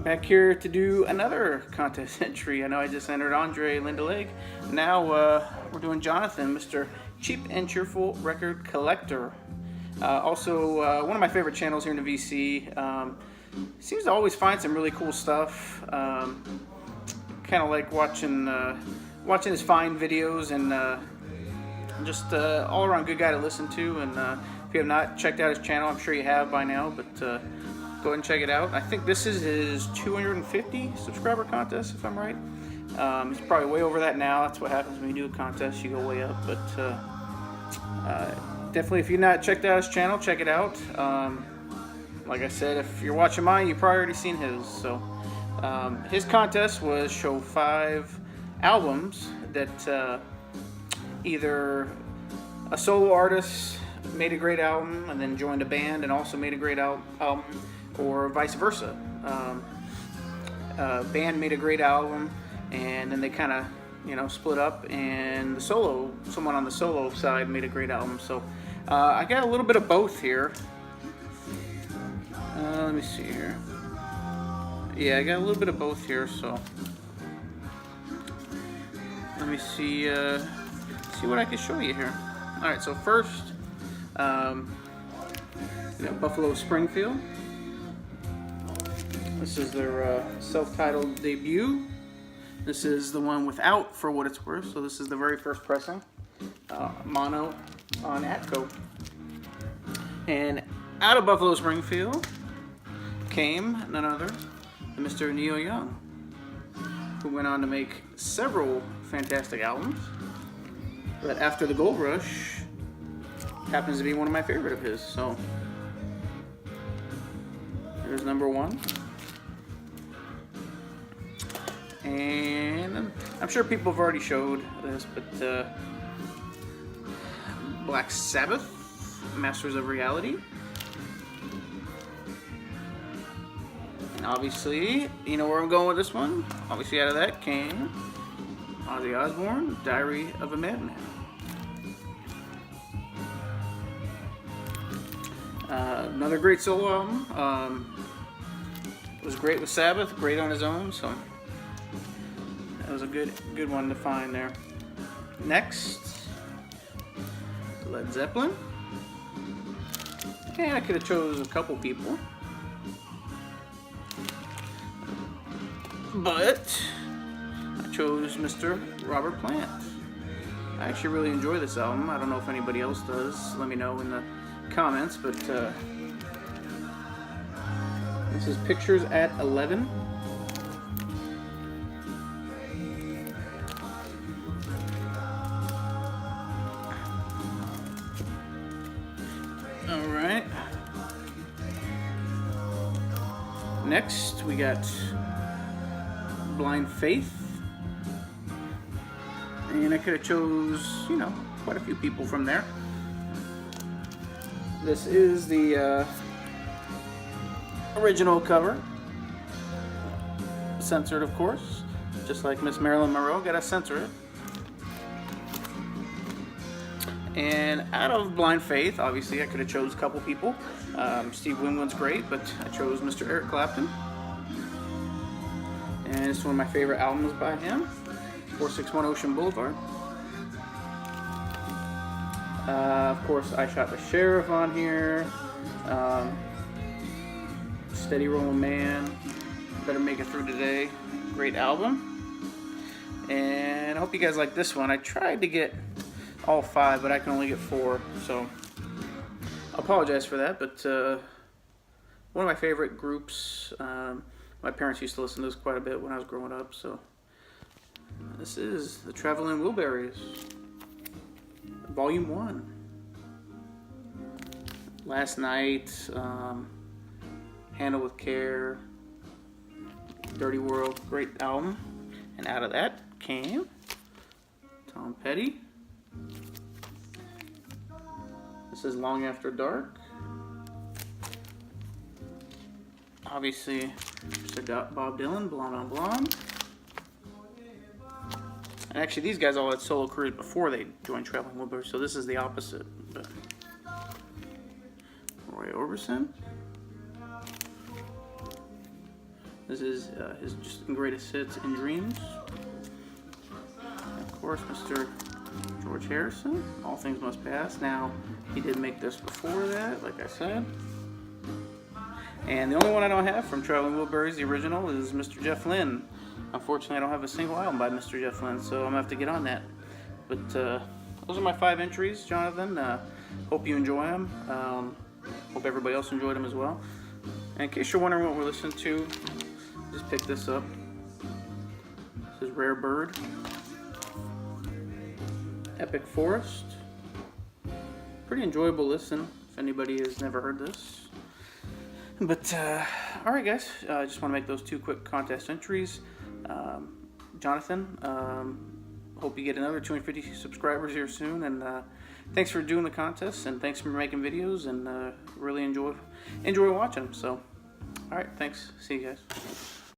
Back here to do another contest entry. I know I just entered Andre Lindeleg. Now we're doing Jonathan, Mr. Cheep and Cheerful Record Collector. Also, one of my favorite channels here in the VC. Seems to always find some really cool stuff. Kind of like watching his find videos, and just all around good guy to listen to. And if you have not checked out his channel, I'm sure you have by now, but go ahead and check it out. I think this is his 250 subscriber contest, if I'm right. He's probably way over that now. That's what happens when you do a contest, you go way up. But definitely, if you've not checked out his channel, check it out. Like I said, if you're watching mine, you've probably already seen his. So his contest was show 5 albums that either a solo artist made a great album and then joined a band and also made a great album, or vice versa. Band made a great album and then they kind of split up, and someone on the solo side made a great album. So I got a little bit of both here. Let me see here. Yeah, I got a little bit of both here, so let me see what I can show you here. Alright, so first we got Buffalo Springfield. This is their self-titled debut. This is the one without For What It's Worth, so this is the very first pressing. Mono on Atco. And out of Buffalo Springfield came none other than Mr. Neil Young, who went on to make several fantastic albums. But After the Gold Rush happens to be one of my favorite of his, so there's number 1. And I'm sure people have already showed this, but Black Sabbath, Masters of Reality. And obviously, you know where I'm going with this one. Obviously out of that came Ozzy Osbourne, Diary of a Madman. Another great solo album. It was great with Sabbath, great on his own, so that was a good one to find there. Next, Led Zeppelin. And I could have chose a couple people, but I chose Mr. Robert Plant. I actually really enjoy this album. I don't know if anybody else does. Let me know in the comments, but this is Pictures at 11. All right. Next, we got Blind Faith. And I could have chose, quite a few people from there. This is the original cover. Censored, of course. Just like Miss Marilyn Monroe, gotta censor it. And out of Blind Faith, obviously I could have chose a couple people. Steve Winwood's great, but I chose Mr. Eric Clapton. And it's one of my favorite albums by him, 461 Ocean Boulevard. Of course, I Shot the Sheriff on here. Steady Rollin' Man, Better Make It Through Today. Great album. And I hope you guys like this one. I tried to get all 5, but I can only get 4, so I apologize for that. But one of my favorite groups. My parents used to listen to this quite a bit when I was growing up. So this is the Traveling Wilburys, Volume 1. Last Night, Handle with Care, Dirty World, great album. And out of that came Tom Petty. This is Long After Dark. Obviously, Mr. Bob Dylan, Blonde on Blonde. And actually, these guys all had solo careers before they joined Traveling Wilburys, so this is the opposite. But Roy Orbison. This is his just greatest hits and dreams. And of course, Mr. George Harrison, All Things Must Pass. Now, he did make this before that, like I said. And the only one I don't have from Traveling Wilburys, the original, is Mr. Jeff Lynne. Unfortunately, I don't have a single album by Mr. Jeff Lynne, so I'm going to have to get on that. But those are my 5 entries, Jonathan. Hope you enjoy them. Hope everybody else enjoyed them as well. And in case you're wondering what we're listening to, just pick this up. This is Rare Bird. Epic Forest. Pretty enjoyable listen if anybody has never heard this. But, alright guys, I just want to make those 2 quick contest entries. Jonathan, hope you get another 250 subscribers here soon, and thanks for doing the contest, and thanks for making videos, and really enjoy watching them. So, alright, thanks. See you guys.